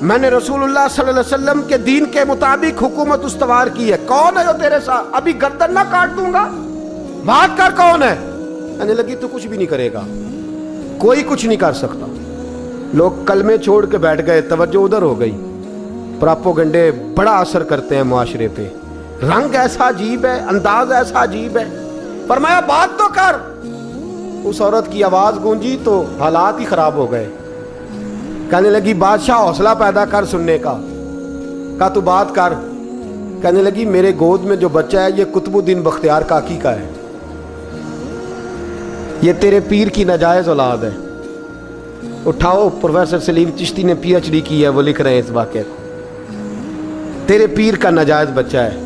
میں نے رسول اللہ صلی اللہ علیہ وسلم کے دین کے مطابق حکومت استوار کی ہے. کون ہے جو تیرے ساتھ؟ ابھی گردن نہ کاٹ دوں گا. بات کر کون ہے؟ کہنے لگی تو کچھ بھی نہیں کرے گا, کوئی کچھ نہیں کر سکتا. لوگ کلمے چھوڑ کے بیٹھ گئے, توجہ ادھر ہو گئی. پراپوگنڈے بڑا اثر کرتے ہیں معاشرے پہ. رنگ ایسا عجیب ہے, انداز ایسا عجیب ہے. فرمایا بات تو کر. اس عورت کی آواز گونجی تو حالات ہی خراب ہو گئے. کہنے لگی بادشاہ حوصلہ پیدا کر سننے کا. کہا تو بات کر. کہنے لگی میرے گود میں جو بچہ ہے یہ قطب الدین بختیار کاکی کا ہے, یہ تیرے پیر کی ناجائز اولاد ہے. اٹھاؤ, پروفیسر سلیم چشتی نے پی ایچ ڈی کی ہے, وہ لکھ رہے ہیں اس واقعے کو. تیرے پیر کا ناجائز بچہ ہے.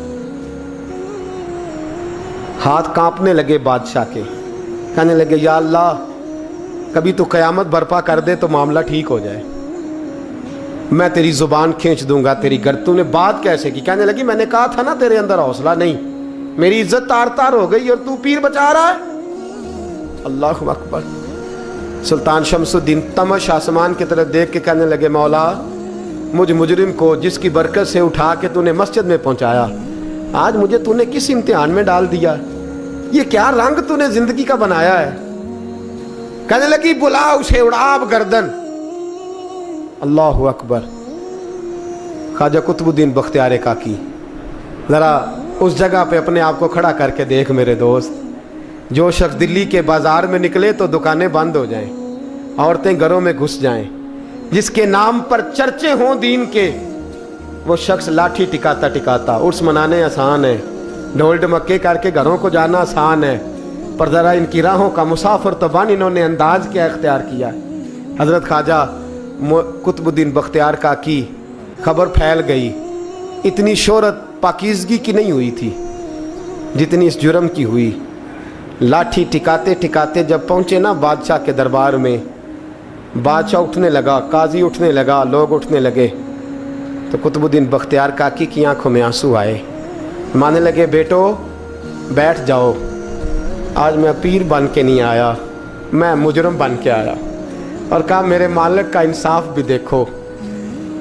ہاتھ کانپنے لگے بادشاہ کے. کہنے لگے یا اللہ کبھی تو قیامت برپا کر دے تو معاملہ ٹھیک ہو جائے, میں تیری زبان کھینچ دوں گا تیری گر. تو نے بات کیسے کی؟ کہنے لگی میں نے کہا تھا نا تیرے اندر حوصلہ نہیں, میری عزت تار تار ہو گئی اور تو پیر بچا رہا ہے. اللہ اکبر. سلطان شمس الدین تمش آسمان کی طرف دیکھ کے کہنے لگے مولا مجھ مجرم کو جس کی برکت سے اٹھا کے تو نے مسجد میں پہنچایا, آج مجھے تو نے کس امتحان میں ڈال دیا؟ یہ کیا رنگ تو نے زندگی کا بنایا ہے؟ کہنے لگی بلا اسے, اڑاب گردن. اللہ اکبر. خواجہ قطب الدین بختیار کاکی, ذرا اس جگہ پہ اپنے آپ کو کھڑا کر کے دیکھ میرے دوست. جو شخص دلی کے بازار میں نکلے تو دکانیں بند ہو جائیں, عورتیں گھروں میں گھس جائیں, جس کے نام پر چرچے ہوں دین کے, وہ شخص لاٹھی ٹکاتا ٹکاتا. عرس منانے آسان ہے, ڈھول ڈمکے کر کے گھروں کو جانا آسان ہے, پر ذرا ان کی راہوں کا مسافر تو بن انہوں نے انداز کیا اختیار کیا. حضرت خواجہ قطب الدین بختیار کاکی, خبر پھیل گئی. اتنی شہرت پاکیزگی کی نہیں ہوئی تھی جتنی اس جرم کی ہوئی. لاٹھی ٹکاتے ٹکاتے جب پہنچے نا بادشاہ کے دربار میں, بادشاہ اٹھنے لگا, قاضی اٹھنے لگا, لوگ اٹھنے لگے, تو قطب الدین بختیار کاکی کی آنکھوں میں آنسو آئے. مانے لگے بیٹو بیٹھ جاؤ, آج میں پیر بن کے نہیں آیا, میں مجرم بن کے آیا. اور کہا میرے مالک کا انصاف بھی دیکھو,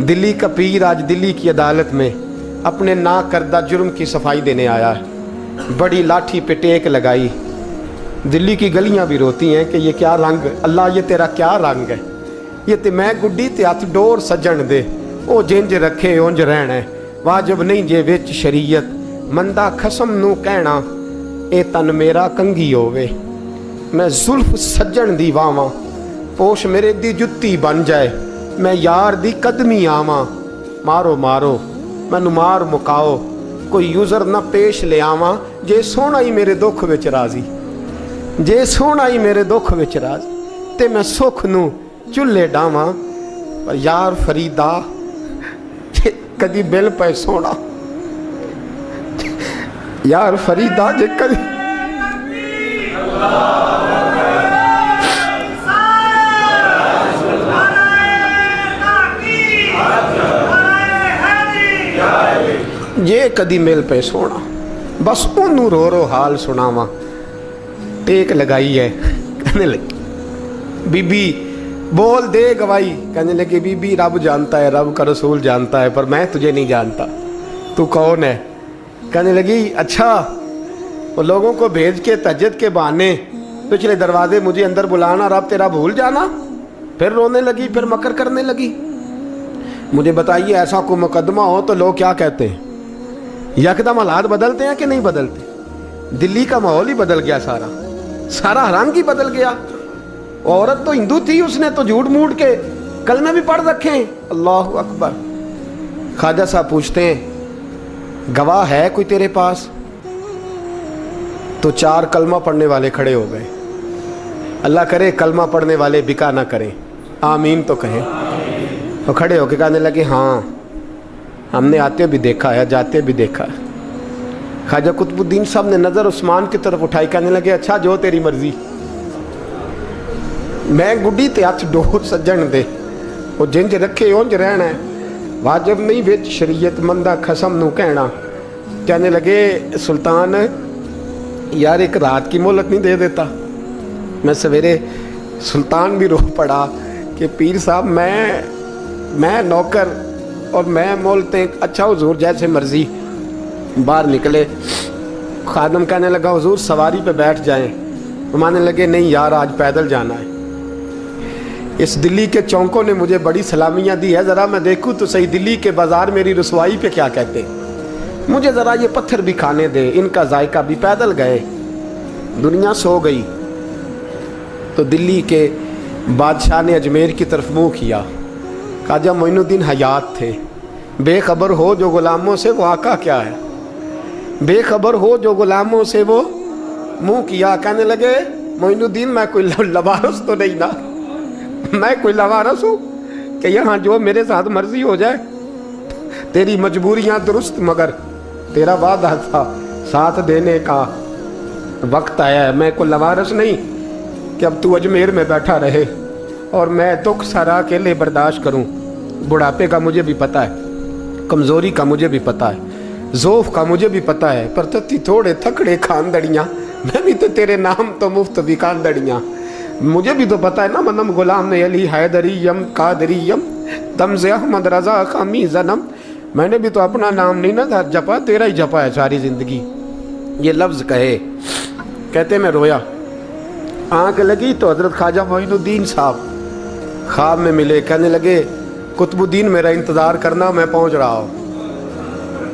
دلی کا پیر آج دلی کی عدالت میں اپنے نا کردہ جرم کی صفائی دینے آیا ہے. بڑی لاٹھی پہ ٹیک لگائی. دلی کی گلیاں بھی روتی ہیں کہ یہ کیا رنگ, اللہ یہ تیرا کیا رنگ ہے. یہ تے میں گڈی تے ہاتھ ڈور سجن دے, او جنج رکھے اونج رہنا ہے, واجب نہیں جے وچ شریعت, مندہ خسم نو کہنا اے تن میرا کنگھی ہووے. میں زلف سجن دی واواں, پوش میرے دی جتی بن جائے, میں یار دی قدمی آواں. مارو مارو مینو مار مکاؤ, کوئی یوزر نہ پیش لے آواں, جے سونا ہی میرے دکھ وچ راضی, جے سونا ہی میرے دکھ وچ راضی, تے میں سکھ نو چلے ڈاواں. پر یار فریدا جے کدی بل پے سونا, یار فریدا جے کدی جے کدی مل پہ سونا, بس انہوں رو رو حال سناواں. ٹیک لگائی ہے. کہنے لگی بی بی بول دے گواہی. کہنے لگی بی بی رب جانتا ہے, رب کا رسول جانتا ہے, پر میں تجھے نہیں جانتا, تو کون ہے؟ کہنے لگی اچھا وہ لوگوں کو بھیج کے تہجد کے بہانے پچھلے دروازے مجھے اندر بلانا, رب تیرا بھول جانا. پھر رونے لگی, پھر مکر کرنے لگی. مجھے بتائیے ایسا کوئی مقدمہ ہو تو لوگ کیا کہتے ہیں؟ یکدم حالات بدلتے ہیں کہ نہیں بدلتے؟ دلی کا ماحول ہی بدل گیا, سارا رنگ ہی بدل گیا. عورت تو ہندو تھی, اس نے تو جھوٹ موٹ کے کلمے بھی پڑھ رکھے ہیں. اللہ اکبر. خواجہ صاحب پوچھتے ہیں گواہ ہے کوئی تیرے پاس؟ تو 4 کلمہ پڑھنے والے کھڑے ہو گئے. اللہ کرے کلمہ پڑھنے والے بکا نہ کریں, آمین تو کہیں. تو کھڑے ہو کے کہنے لگے ہاں ہم نے آتے بھی دیکھا ہے, جاتے بھی دیکھا ہے. خواجہ قطب الدین صاحب نے نظر عثمان کی طرف اٹھائی, کہنے لگے اچھا جو تیری مرضی, میں گڈی تے ہاتھ ڈور سجن دے, وہ جنج رکھے اونج رہنا ہے, واجب نہیں وچ شریعت, مندہ خسم نو کہنا. کہنے لگے سلطان یار ایک رات کی مہلت نہیں دے دیتا؟ میں سویرے سلطان بھی رو پڑا کہ پیر صاحب میں میں نوکر اور میں بولتے ہیں اچھا حضور جیسے مرضی. باہر نکلے, خادم کہنے لگا حضور سواری پہ بیٹھ جائیں. مانے لگے نہیں یار آج پیدل جانا ہے. اس دلی کے چونکوں نے مجھے بڑی سلامیاں دی ہے, ذرا میں دیکھوں تو صحیح دلی کے بازار میری رسوائی پہ کیا کہتے ہیں. مجھے ذرا یہ پتھر بھی کھانے دے, ان کا ذائقہ بھی. پیدل گئے, دنیا سو گئی تو دلی کے بادشاہ نے اجمیر کی طرف منہ کیا. خواجہ معین الدین حیات تھے. بے خبر ہو جو غلاموں سے وہ آقا کیا ہے, بے خبر ہو جو غلاموں سے وہ منہ کیا. کہنے لگے معین الدین میں کوئی لوارس تو نہیں نا, میں کوئی لوارس ہوں کہ یہاں جو میرے ساتھ مرضی ہو جائے. تیری مجبوریاں درست مگر تیرا وعدہ تھا ساتھ دینے کا وقت آیا ہے. میں کوئی لوارس نہیں کہ اب تو اجمیر میں بیٹھا رہے اور میں دکھ سارا اکیلے برداشت کروں. بڑھاپے کا مجھے بھی پتہ ہے, کمزوری کا مجھے بھی پتہ ہے, ذوف کا مجھے بھی پتہ ہے, پر تتی تھوڑے تھکڑے خاندڑیاں, میں بھی تو تیرے نام تو مفت بھی خاندڑیاں. مجھے بھی تو پتہ ہے نا منم غلام نے علی حیدریم قادریم تمز احمد رضا خامی زنم. میں نے بھی تو اپنا نام نہیں نا جپا, تیرا ہی جپا ہے ساری زندگی. یہ لفظ کہے, کہتے میں رویا. آنکھ لگی تو حضرت خواجہ معین الدین صاحب خواب میں ملے. کہنے لگے قطب الدین میرا انتظار کرنا, میں پہنچ رہا ہوں.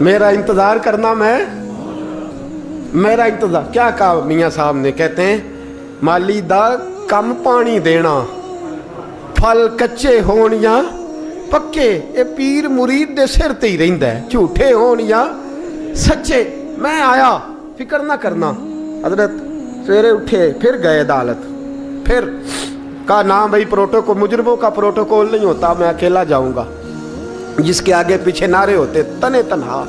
میرا انتظار کرنا, میرا انتظار. کیا کہا میاں صاحب نے؟ کہتے ہیں مالی دا کم پانی دینا, پھل کچے ہون یا پکے, اے پیر مرید دے سر تے ہی رہندا ہے, جھوٹے ہون یا سچے. میں آیا, فکر نہ کرنا. حضرت سویرے اٹھے, پھر گئے عدالت. پھر کہا نام بھائی پروٹوکول, مجرموں کا پروٹوکول نہیں ہوتا, میں اکیلا جاؤں گا. جس کے آگے پیچھے نعرے ہوتے تنے تنہا.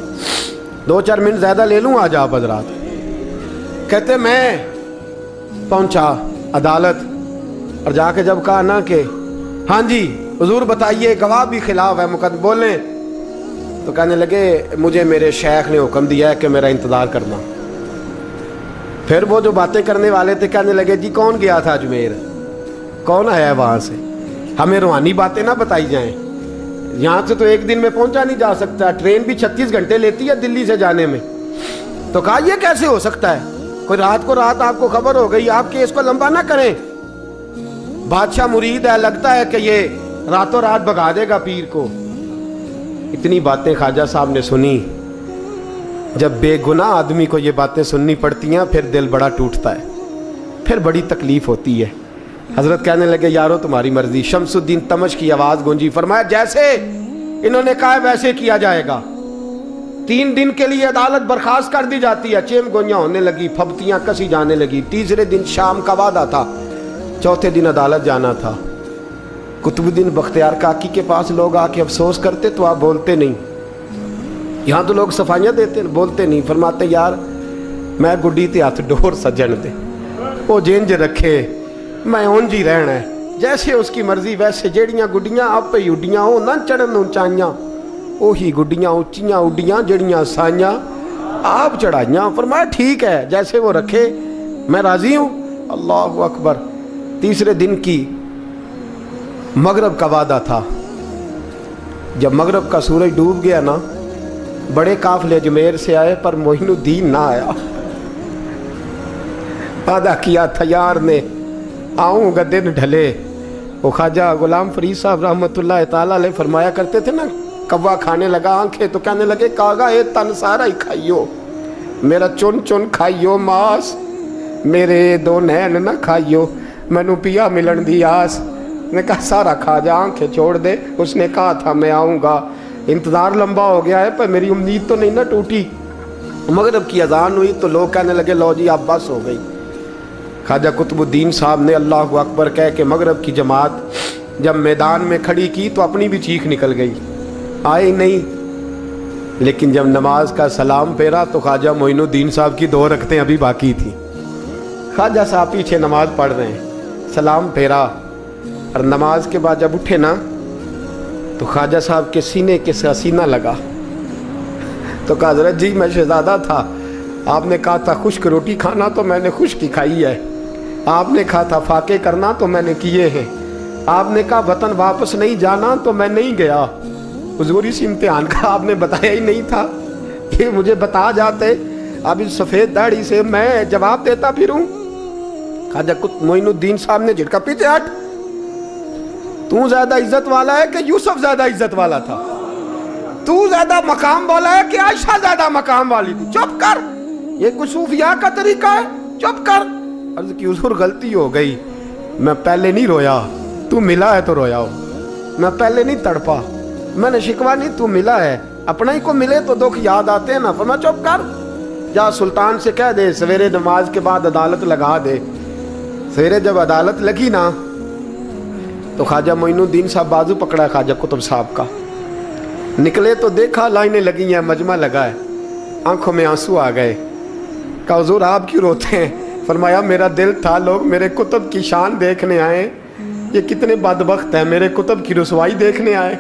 2-4 منٹ زیادہ لے لوں آج آپ حضرات. کہتے میں پہنچا عدالت اور جا کے جب کہا نا کہ ہاں جی حضور بتائیے, گواہ بھی خلاف ہے, مقدمہ بولیں, تو کہنے لگے مجھے میرے شیخ نے حکم دیا ہے کہ میرا انتظار کرنا. پھر وہ جو باتیں کرنے والے تھے کہنے لگے جی کون گیا تھا اجمیر, کون آیا ہے وہاں سے, ہمیں روحانی باتیں نہ بتائی جائیں. یہاں سے تو ایک دن میں پہنچا نہیں جا سکتا, ٹرین بھی 36 گھنٹے لیتی ہے دلی سے جانے میں. تو کہا یہ کیسے ہو سکتا ہے, کوئی رات کو رات آپ کو خبر ہو گئی, آپ کیس کو لمبا نہ کریں. بادشاہ مرید ہے, لگتا ہے کہ یہ راتوں رات بھگا دے گا پیر کو. اتنی باتیں خواجہ صاحب نے سنی. جب بے گناہ آدمی کو یہ باتیں سننی پڑتی ہیں پھر دل بڑا ٹوٹتا ہے, پھر بڑی تکلیف ہوتی ہے. حضرت کہنے لگے یارو تمہاری مرضی. شمس الدین تمش کی آواز گونجی. فرمایا جیسے انہوں نے کہا ویسے کیا جائے گا. 3 دن کے لیے عدالت برخاست کر دی جاتی ہے. چیم گوئیاں ہونے لگی, پھبتیاں کسی جانے لگی. تیسرے دن شام کا وعدہ تھا, چوتھے دن عدالت جانا تھا. قطب الدین بختیار کاکی کے پاس لوگ آ کے افسوس کرتے تو آپ بولتے نہیں. یہاں تو لوگ صفائیاں دیتے بولتے نہیں. فرماتے یار میں گڈی تے ہاتھ ڈور سجن دے, وہ جینج رکھے, میں اونج ہی رہنا ہے, جیسے اس کی مرضی ویسے. جیڑیاں گڈیاں آپ پہ اڈیاں ہو نہ چڑھن اونچائیاں, وہی گڈیاں اونچیاں اڈیاں جیڑیاں سائیاں آپ چڑھائیاں. فرمایا ٹھیک ہے جیسے وہ رکھے, میں راضی ہوں. اللہ اکبر. تیسرے دن کی مغرب کا وعدہ تھا. جب مغرب کا سورج ڈوب گیا نا, بڑے قافلے اجمیر سے آئے پر معین الدین نہ آیا. وعدہ کیا تھا یار نے, آؤں گا دن ڈھلے. وہ خواجہ غلام فرید صاحب رحمۃ اللہ تعالیٰ علیہ فرمایا کرتے تھے نا, کوا کھانے لگا آنکھیں تو کہنے لگے کاغا اے تن سارا ہی کھائیو, میرا چن چن کھائیو ماس, میرے 2 نین نہ کھائیو, مینو پیا ملن دی آس. نے کہا سارا کھا جا, آنکھیں چھوڑ دے. اس نے کہا تھا میں آؤں گا, انتظار لمبا ہو گیا ہے پر میری امید تو نہیں نہ ٹوٹی. مغرب کی اذان ہوئی تو لوگ کہنے لگے لو جی اب بس ہو گئی. خواجہ قطب الدین صاحب نے اللہ اکبر کہہ کے مغرب کی جماعت جب میدان میں کھڑی کی تو اپنی بھی چیخ نکل گئی, آئی نہیں. لیکن جب نماز کا سلام پھیرا تو خواجہ معین الدین صاحب کی 2 رکعتیں ابھی باقی تھیں. خواجہ صاحب پیچھے نماز پڑھ رہے ہیں, سلام پھیرا اور نماز کے بعد جب اٹھے نا تو خواجہ صاحب کے سینے کے سینہ لگا. تو کہا حضرت جی میں شہزادہ تھا, آپ نے کہا تھا خشک روٹی کھانا تو میں نے خشک کی کھائی ہے, آپ نے کہا تھا فاقے کرنا تو میں نے کیے ہیں, آپ نے کہا وطن واپس نہیں جانا تو میں نہیں گیا. حضور اس امتحان کا آپ نے بتایا ہی نہیں تھا. یہ مجھے بتا جاتے اب اس سفید داڑھی سے میں جواب دیتا پھروں. خواجہ معین الدین صاحب نے جھٹکا, پیچھے ہٹ, تو زیادہ عزت والا ہے کہ یوسف زیادہ عزت والا تھا؟ تو زیادہ مقام والا ہے کہ عائشہ زیادہ مقام والی تھی؟ چپ کر, یہ کچھ صوفیاء کا طریقہ ہے, چپ کر. عرض کی حضور غلطی ہو گئی, میں پہلے نہیں رویا, تو ملا ہے تو رویا ہو. میں پہلے نہیں تڑپا, میں نے شکوا نہیں, تو ملا ہے. اپنا ہی کو ملے تو دکھ یاد آتے ہیں نا. فرمایا چپ کر, جا سلطان سے کہہ دے سویرے نماز کے بعد عدالت لگا دے. سویرے جب عدالت لگی نا تو خواجہ معین الدین صاحب بازو پکڑا خواجہ قطب صاحب کا, نکلے تو دیکھا لائنیں لگی ہیں, مجمع لگا ہے, آنکھوں میں آنسو آ گئے. کہا حضور آپ کیوں روتے ہیں؟ فرمایا میرا دل تھا لوگ میرے کتب کی شان دیکھنے آئے, یہ کتنے بدبخت ہیں, میرے کتب کی رسوائی دیکھنے آئے.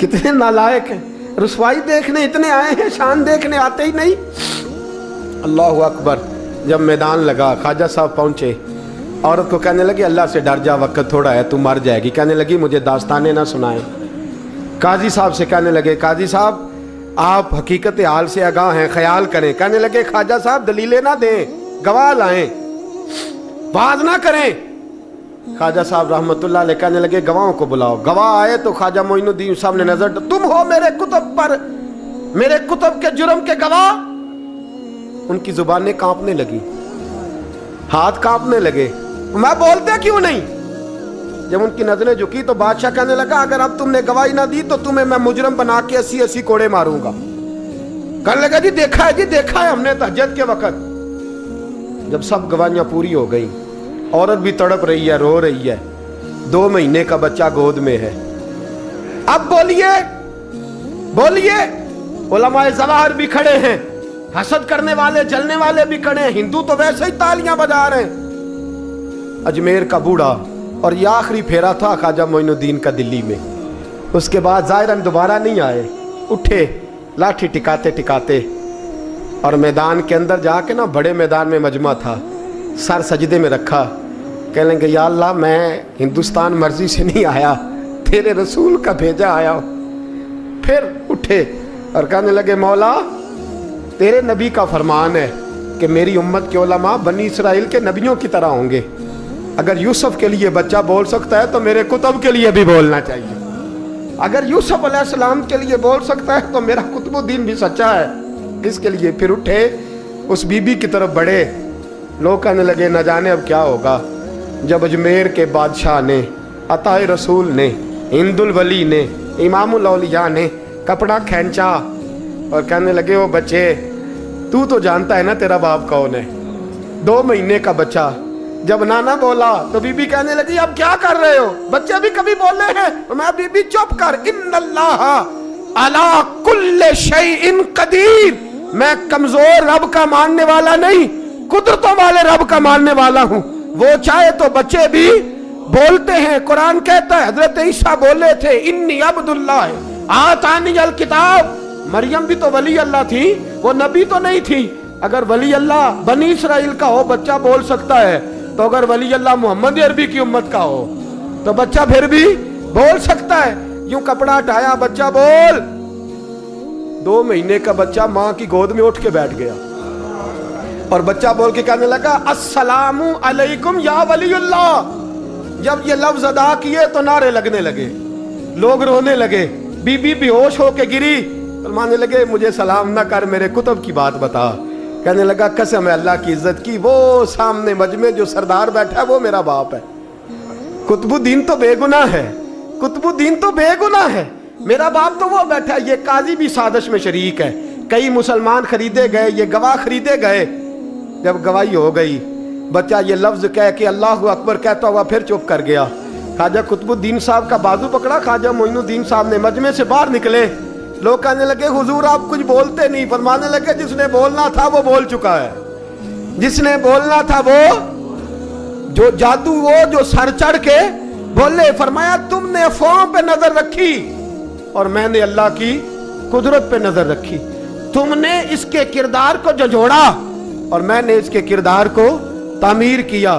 کتنے نالائق ہیں, رسوائی دیکھنے اتنے آئے ہیں, شان دیکھنے آتے ہی نہیں. اللہ اکبر. جب میدان لگا خواجہ صاحب پہنچے, عورت کو کہنے لگی اللہ سے ڈر جا, وقت تھوڑا ہے, تو مر جائے گی. کہنے لگی مجھے داستانیں نہ سنائیں. قاضی صاحب سے کہنے لگے قاضی صاحب آپ حقیقت حال سے آگاہ ہیں, خیال کریں. کہنے لگے خواجہ صاحب دلیلیں نہ دیں, گواہ لائیں, باز نہ کریں. خواجہ صاحب رحمت اللہ علیہ کہنے لگے گواہوں کو بلاؤ. گواہ آئے تو خواجہ معین الدین صاحب نے نظر, تم ہو میرے کتب پر, میرے کتب کے جرم کے گواہ. ان کی زبانیں کانپنے لگی, ہاتھ کانپنے لگے. میں بولتے کیوں نہیں؟ جب ان کی نظریں جھکی تو بادشاہ کہنے لگا اگر اب تم نے گواہی نہ دی تو تمہیں میں مجرم بنا کے 80 کوڑے ماروں گا. کہنے لگا جی دیکھا ہے ہم نے تہجد کے وقت. جب سب گواہیاں پوری ہو گئی, عورت بھی تڑپ رہی ہے, رو رہی ہے, 2 مہینے کا بچہ گود میں ہے. اب بولیے علماء ظواہر بھی کھڑے ہیں, حسد کرنے والے جلنے والے بھی کھڑے ہیں, ہندو تو ویسے ہی تالیاں بجا رہے ہیں. اجمیر کا بوڑھا, اور یہ آخری پھیرا تھا خواجہ معین الدین کا دلی میں. اس کے بعد ظاہراً دوبارہ نہیں آئے. اٹھے لاٹھی ٹکاتے ٹکاتے اور میدان کے اندر جا کے نا, بڑے میدان میں مجمع تھا, سر سجدے میں رکھا. کہنے لگے یا اللہ میں ہندوستان مرضی سے نہیں آیا, تیرے رسول کا بھیجا آیا ہوں. پھر اٹھے اور کہنے لگے مولا تیرے نبی کا فرمان ہے کہ میری امت کے علماء بنی اسرائیل کے نبیوں کی طرح ہوں گے. اگر یوسف کے لیے بچہ بول سکتا ہے تو میرے کتب کے لیے بھی بولنا چاہیے. اگر یوسف علیہ السلام کے لیے بول سکتا ہے تو میرا قطب الدین بھی سچا ہے. اس کے لیے پھر اٹھے, اس بی بی کی طرف بڑھے. لوگ کہنے لگے نہ جانے اب کیا ہوگا. جب اجمیر کے بادشاہ نے, عطا رسول نے, ہند الولی نے, امام الاولیاء نے کپڑا کھینچا اور کہنے لگے وہ بچے تو جانتا ہے نا تیرا باپ کون ہے, 2 مہینے کا بچہ. جب نانا بولا تو بی بی کہنے لگی اب کیا کر رہے ہو, بچے بھی کبھی بولے ہیں؟ میں بی بی چپ کر, ان اللہ علی کل شیء قدیر, میں کمزور رب کا ماننے والا نہیں, قدرتوں والے رب کا ماننے والا ہوں. وہ چاہے تو بچے بھی بولتے ہیں. قرآن کہتا ہے حضرت عیسیٰ بولے تھے انی عبداللہ آتانی الکتاب. مریم بھی تو ولی اللہ تھی, وہ نبی تو نہیں تھی. اگر ولی اللہ بنی اسرائیل کا ہو بچہ بول سکتا ہے, تو اگر ولی اللہ محمد عربی کی امت کا ہو تو بچہ پھر بھی بول سکتا ہے. یوں کپڑا ہٹایا, بچہ بول. 2 مہینے کا بچہ ماں کی گود میں اٹھ کے بیٹھ گیا اور بچہ بول کے کہنے لگا السلام علیکم یا ولی اللہ. جب یہ لفظ ادا کیے تو نعرے لگنے لگے, لوگ رونے لگے. بی بی بے ہوش ہو کے گری. فرمانے لگے مجھے سلام نہ کر, میرے کتب کی بات بتا. کہنے لگا قسم ہے اللہ کی عزت کی, وہ سامنے مجمع جو سردار بیٹھا ہے وہ میرا باپ ہے. قطب الدین تو بے گناہ ہے, قطب الدین تو بے گناہ ہے, میرا باپ تو وہ بیٹھا ہے. یہ قاضی بھی سازش میں شریک ہے, کئی مسلمان خریدے گئے, یہ گواہ خریدے گئے. جب گواہی ہو گئی بچہ یہ لفظ کہہ کے اللہ اکبر کہتا ہوا پھر چپ کر گیا. خواجہ قطب الدین صاحب کا بازو پکڑا, خواجہ معین الدین صاحب نے مجمع سے باہر نکلے. لوگ کہنے لگے حضور آپ کچھ بولتے نہیں. فرمانے لگے جس نے بولنا تھا وہ بول چکا ہے, جس نے بولنا تھا وہ جو جادو وہ جو سر چڑھ کے بولے. فرمایا تم نے افواہوں پہ نظر رکھی اور میں نے اللہ کی قدرت پہ نظر رکھی. تم نے اس کے کردار کو جھنجھوڑا اور میں نے اس کے کردار کو تعمیر کیا.